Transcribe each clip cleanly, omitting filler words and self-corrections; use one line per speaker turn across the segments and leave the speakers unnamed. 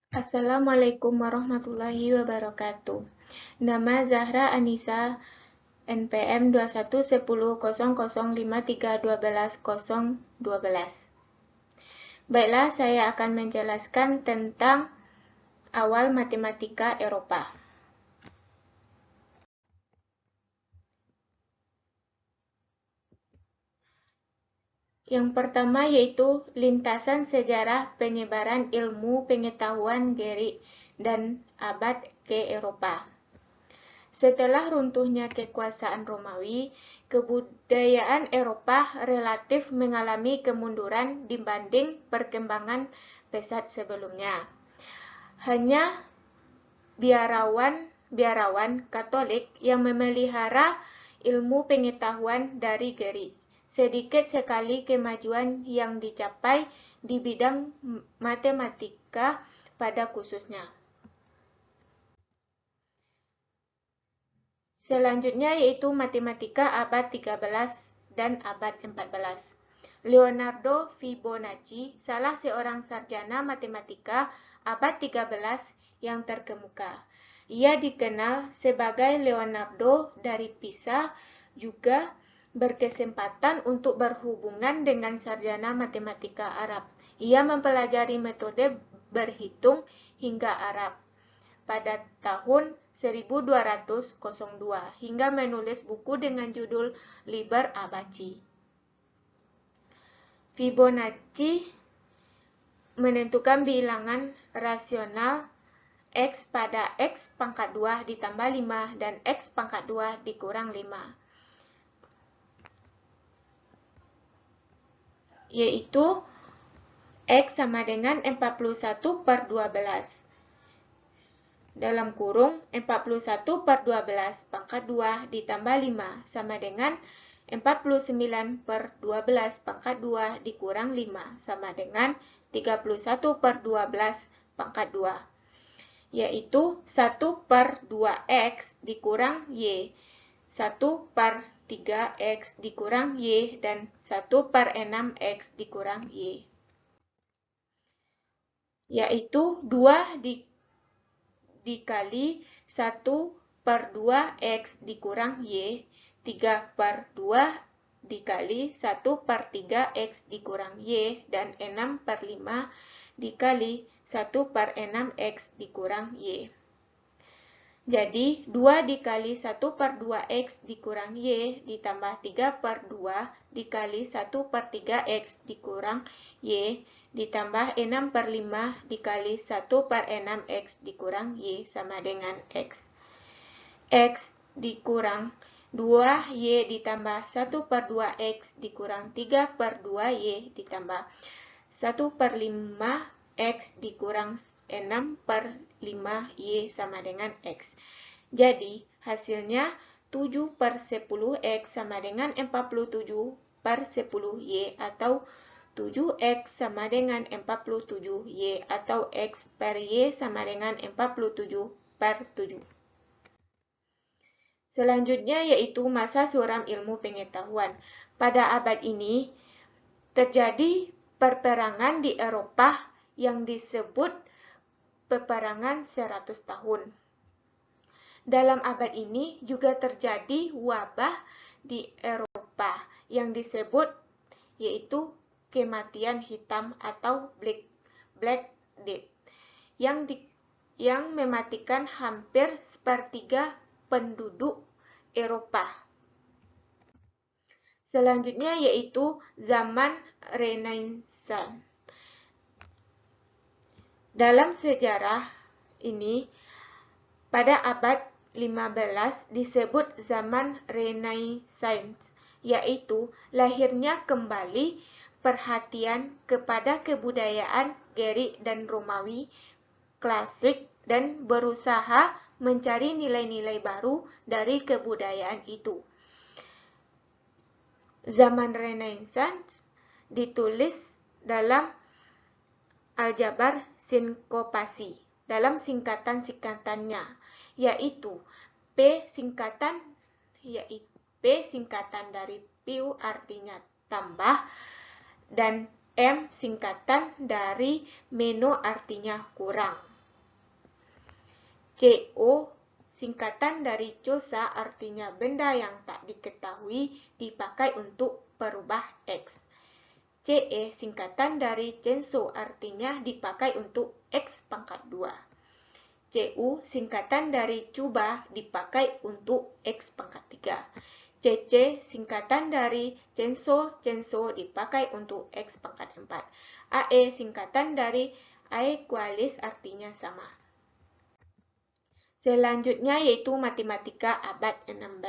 Assalamualaikum warahmatullahi wabarakatuh. Nama Zahra Anissa, NPM 21100053120012. Baiklah, saya akan menjelaskan tentang awal matematika Eropa. Yang pertama yaitu lintasan sejarah penyebaran ilmu pengetahuan Gerik dan abad ke Eropa. Setelah runtuhnya kekuasaan Romawi, kebudayaan Eropa relatif mengalami kemunduran dibanding perkembangan pesat sebelumnya. Hanya biarawan Katolik yang memelihara ilmu pengetahuan dari Gerik. Sedikit sekali kemajuan yang dicapai di bidang matematika pada khususnya. Selanjutnya yaitu matematika abad 13 dan abad 14. Leonardo Fibonacci, salah seorang sarjana matematika abad 13 yang terkemuka. Ia dikenal sebagai Leonardo dari Pisa, juga berkesempatan untuk berhubungan dengan sarjana matematika Arab. Ia mempelajari metode berhitung hingga Arab pada tahun 1202 hingga menulis buku dengan judul Liber Abaci. Fibonacci menentukan bilangan rasional X pada X pangkat 2 ditambah 5 dan X pangkat 2 dikurang 5, yaitu X sama dengan 41/12 dalam kurung 41/12 pangkat 2 ditambah 5 sama dengan 49/12 pangkat 2 dikurang 5 sama dengan 31/12 pangkat 2, yaitu 1/2x dikurang y, 1/3x dikurang y, dan 1/6x dikurang y, yaitu 2 dikali 1/2x dikurang y, 3/2 dikali 1/3x dikurang y, dan 6/5 dikali 1/6x dikurang y. Jadi, 2 dikali 1/2x dikurang y ditambah 3/2 dikali 1/3x dikurang y ditambah 6/5 dikali 1/6x dikurang y sama dengan x. X dikurang 2y ditambah 1/2x dikurang 3/2y ditambah 1/5x dikurang 6/5y sama dengan x. Jadi, hasilnya 7/10x sama dengan 47/10y atau 7x sama dengan 47y atau x per y sama dengan 47/7. Selanjutnya yaitu masa suram ilmu pengetahuan. Pada abad ini terjadi peperangan di Eropa yang disebut peperangan 100 tahun. Dalam abad ini juga terjadi wabah di Eropa yang disebut yaitu kematian hitam atau Black Death yang mematikan hampir sepertiga penduduk Eropa. Selanjutnya yaitu zaman Renaissance. Dalam sejarah ini, pada abad 15 disebut zaman Renaissance, yaitu lahirnya kembali perhatian kepada kebudayaan Gerik dan Romawi klasik dan berusaha mencari nilai-nilai baru dari kebudayaan itu. Zaman Renaissance ditulis dalam aljabar sinkopasi dalam singkatan-singkatannya, yaitu P singkatan dari piu artinya tambah, dan M singkatan dari meno artinya kurang. CO singkatan dari cosa artinya benda yang tak diketahui dipakai untuk perubah X. CE singkatan dari censo artinya dipakai untuk X pangkat 2. CU singkatan dari cuba dipakai untuk X pangkat 3. CC singkatan dari censo dipakai untuk X pangkat 4. AE singkatan dari aequalis artinya sama. Selanjutnya yaitu matematika abad 16.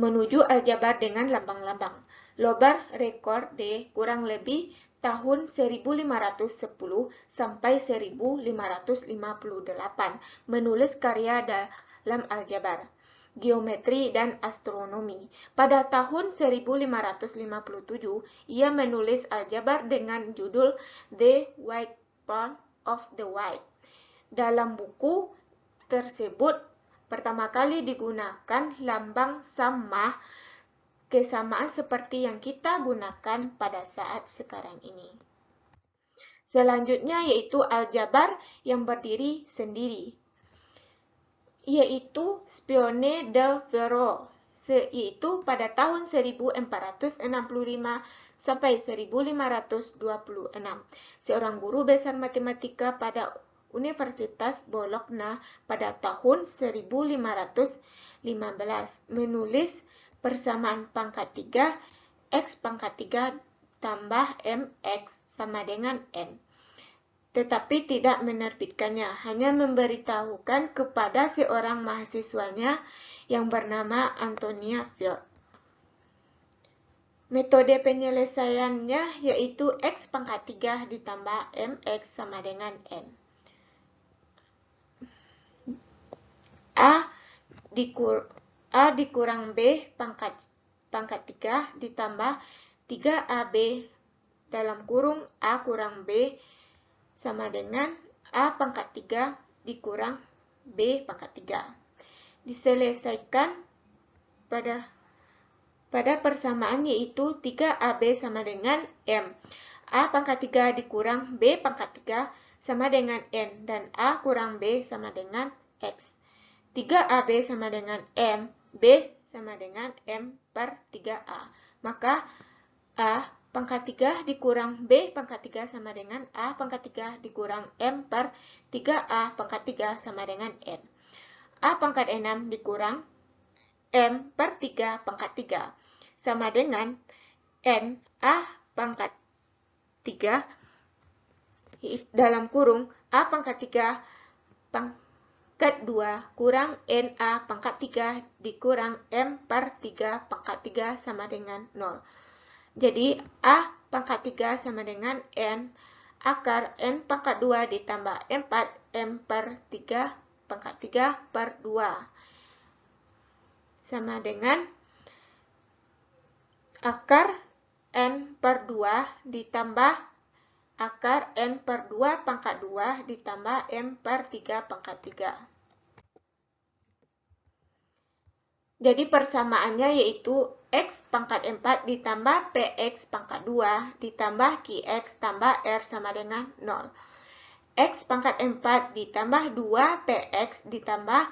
Menuju aljabar dengan lambang-lambang. Lobar rekor D kurang lebih tahun 1510 sampai 1558 menulis karya dalam aljabar, geometri, dan astronomi. Pada tahun 1557, ia menulis aljabar dengan judul The White Part of the White. Dalam buku tersebut pertama kali digunakan lambang sama, kesamaan seperti yang kita gunakan pada saat sekarang ini. Selanjutnya yaitu aljabar yang berdiri sendiri, yaitu Scipione del Ferro, yaitu pada tahun 1465 sampai 1526. Seorang guru besar matematika pada Universitas Bologna pada tahun 1515 menulis persamaan pangkat 3 X pangkat 3 tambah MX sama dengan N. Tetapi tidak menerbitkannya, hanya memberitahukan kepada seorang mahasiswanya yang bernama Antonia Fior. Metode penyelesaiannya yaitu X pangkat 3 ditambah MX sama dengan N. A dikurang B pangkat 3 ditambah 3AB dalam kurung A kurang B sama dengan A pangkat 3 dikurang B pangkat 3. Diselesaikan pada persamaan yaitu 3AB sama dengan M. A pangkat 3 dikurang B pangkat 3 sama dengan N dan A kurang B sama dengan X. 3AB sama dengan M, B sama dengan M per 3A. Maka A pangkat 3 dikurang B pangkat 3 sama dengan A pangkat 3 dikurang M per 3A pangkat 3 sama dengan N. A pangkat 6 dikurang M per 3 pangkat 3 sama dengan N A pangkat 3 dalam kurung A pangkat 3 pangkat 2 kurang NA pangkat 3 dikurang M per 3 pangkat 3 sama dengan 0. Jadi A pangkat 3 sama dengan N akar N pangkat 2 ditambah 4 M per 3 pangkat 3 per 2 sama dengan akar N per 2 ditambah akar N per 2 pangkat 2 ditambah M per 3 pangkat 3. Jadi persamaannya yaitu X pangkat 4 ditambah PX pangkat 2 ditambah QX tambah R sama dengan 0. X pangkat 4 ditambah 2 PX ditambah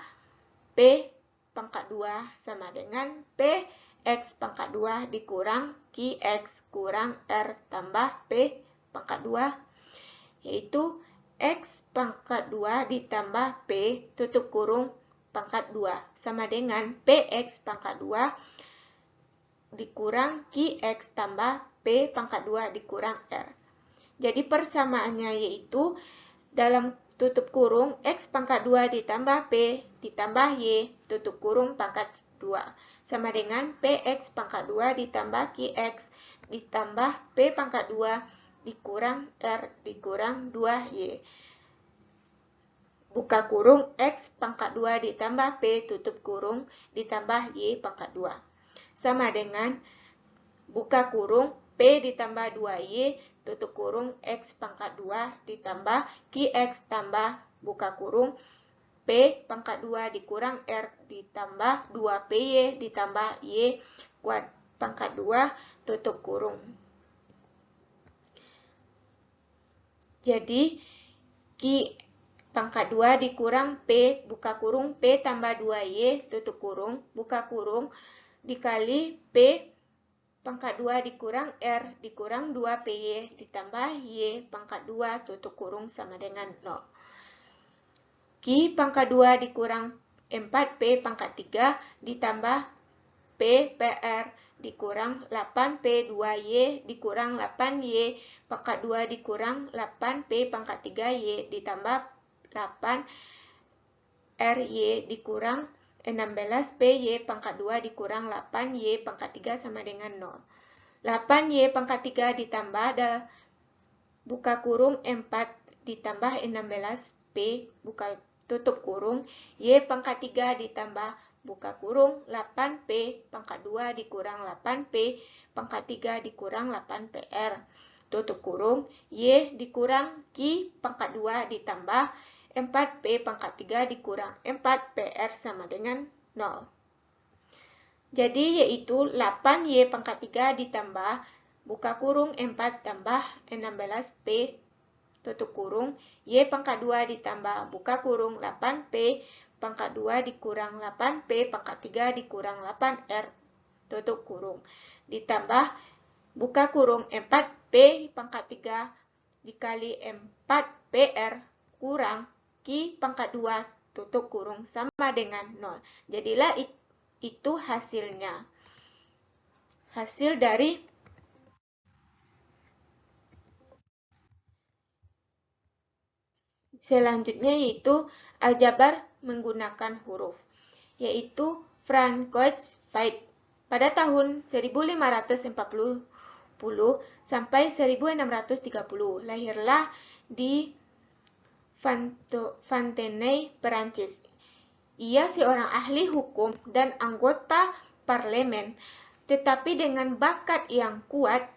P pangkat 2 sama dengan PX pangkat 2 dikurang QX kurang R tambah P pangkat 2, yaitu X pangkat 2 ditambah P tutup kurung pangkat 2 sama dengan PX pangkat 2 dikurang QX tambah P pangkat 2 dikurang R. Jadi persamaannya yaitu dalam tutup kurung X pangkat 2 ditambah P ditambah Y tutup kurung pangkat 2 sama dengan PX pangkat 2 ditambah QX ditambah P pangkat 2 dikurang R dikurang 2Y. Buka kurung X pangkat 2 ditambah P tutup kurung ditambah Y pangkat 2. Sama dengan buka kurung P ditambah 2Y tutup kurung X pangkat 2 ditambah QX tambah buka kurung P pangkat 2 dikurang R ditambah 2PY ditambah Y kuadrat pangkat 2 tutup kurung. Jadi pangkat 2 dikurang P, buka kurung, P tambah 2Y, tutup kurung, buka kurung, dikali P pangkat 2 dikurang R dikurang 2PY ditambah Y pangkat 2 tutup kurung sama dengan 0. Q pangkat 2 dikurang 4P pangkat 3 ditambah P PR dikurang 8P2Y dikurang 8Y pangkat 2 dikurang 8P pangkat 3Y ditambah 8RY dikurang 16PY pangkat 2 dikurang 8Y pangkat 3 sama dengan 0. 8Y pangkat 3 ditambah buka kurung 4 ditambah 16P buka tutup kurung Y pangkat 3 ditambah buka kurung 8P pangkat 2 dikurang 8P pangkat 3 dikurang 8PR tutup kurung Y dikurang Q pangkat 2 ditambah 4P pangkat 3 dikurang 4PR sama dengan 0. Jadi yaitu 8Y pangkat 3 ditambah buka kurung 4 tambah 16P tutup kurung Y pangkat 2 ditambah buka kurung 8P pangkat 2 dikurang 8P pangkat 3 dikurang 8R tutup kurung ditambah buka kurung 4P pangkat 3 dikali 4PR kurang Q pangkat 2 tutup kurung sama dengan 0. Jadilah itu hasilnya. Hasil dari selanjutnya yaitu aljabar menggunakan huruf, yaitu Franz Fichte pada tahun 1540 sampai 1630. Lahirlah di Fontenay, Perancis. Ia seorang ahli hukum dan anggota parlemen, tetapi dengan bakat yang kuat,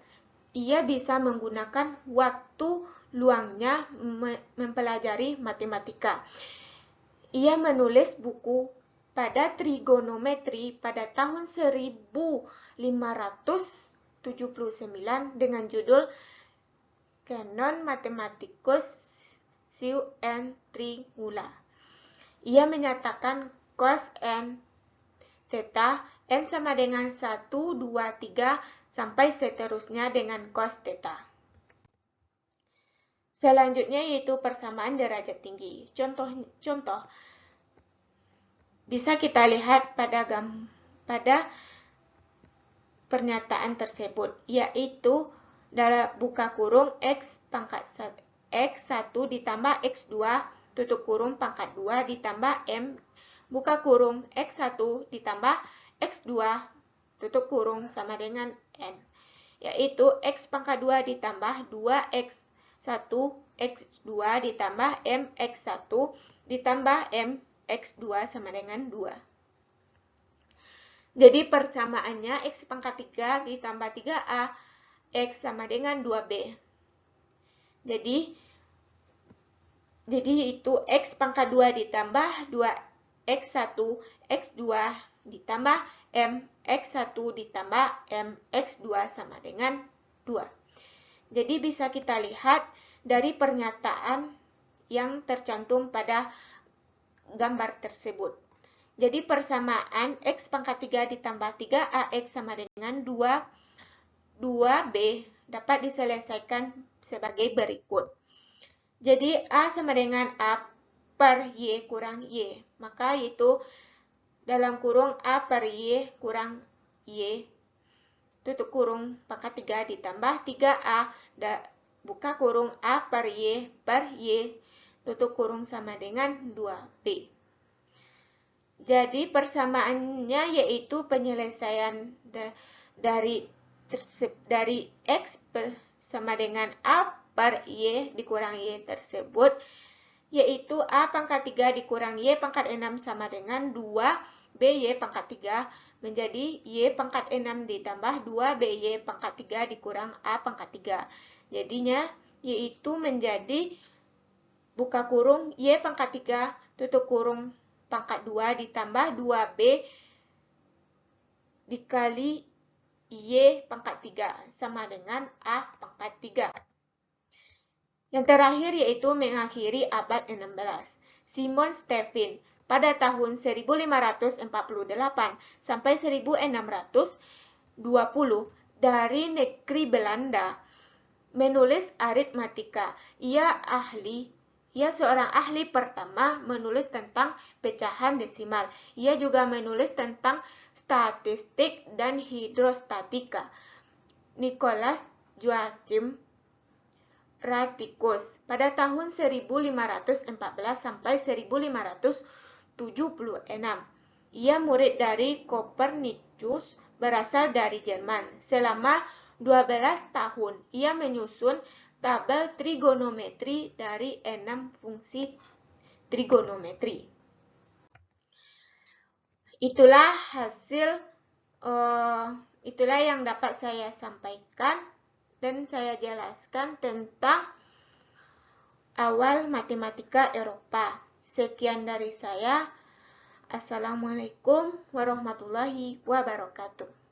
ia bisa menggunakan waktu luangnya mempelajari matematika. Ia menulis buku pada trigonometri pada tahun 1579 dengan judul Canon Mathematicus Seu and Trigula. Ia menyatakan cos n theta n sama dengan 1, 2, 3 sampai seterusnya dengan cos theta. Selanjutnya yaitu persamaan derajat tinggi. Contoh bisa kita lihat pada pernyataan tersebut, yaitu dalam buka kurung X pangkat X1 ditambah X2 tutup kurung pangkat 2 ditambah M buka kurung X1 ditambah X2 tutup kurung sama dengan N, yaitu X pangkat 2 ditambah 2X1 X2 ditambah M X1 ditambah M X2 sama dengan 2. Jadi persamaannya X pangkat 3 ditambah 3A X sama dengan 2B. Jadi itu X pangkat 2 ditambah 2X1 X2 ditambah M X1 ditambah M X2 sama dengan 2. Jadi bisa kita lihat dari pernyataan yang tercantum pada gambar tersebut. Jadi persamaan X pangkat 3 ditambah 3AX sama dengan 2B dapat diselesaikan sebagai berikut. Jadi A sama dengan A per Y kurang Y. Maka itu dalam kurung A per Y kurang Y tutup kurung pangkat 3 ditambah 3A buka kurung A per Y tutup kurung sama dengan 2B. Jadi persamaannya yaitu penyelesaian dari X sama dengan A per Y dikurang Y tersebut, yaitu A pangkat 3 dikurang Y pangkat 6 sama dengan 2BY pangkat 3 menjadi Y pangkat 6 ditambah 2BY pangkat 3 dikurang A pangkat 3. Jadinya yaitu menjadi buka kurung Y pangkat 3 tutup kurung pangkat 2 ditambah 2B dikali Y pangkat 3 sama dengan A pangkat 3. Yang terakhir yaitu mengakhiri abad 16. Simon Stevin pada tahun 1548 sampai 1620 dari negeri Belanda menulis aritmatika. Ia seorang ahli pertama menulis tentang pecahan desimal. Ia juga menulis tentang statistik dan hidrostatika. Nicholas Joachim Radikus pada tahun 1514 sampai 1576. Ia murid dari Copernicus, berasal dari Jerman. Selama 12 tahun, ia menyusun tabel trigonometri dari 6 fungsi trigonometri. Itulah yang dapat saya sampaikan dan saya jelaskan tentang awal matematika Eropa. Sekian dari saya. Assalamualaikum warahmatullahi wabarakatuh.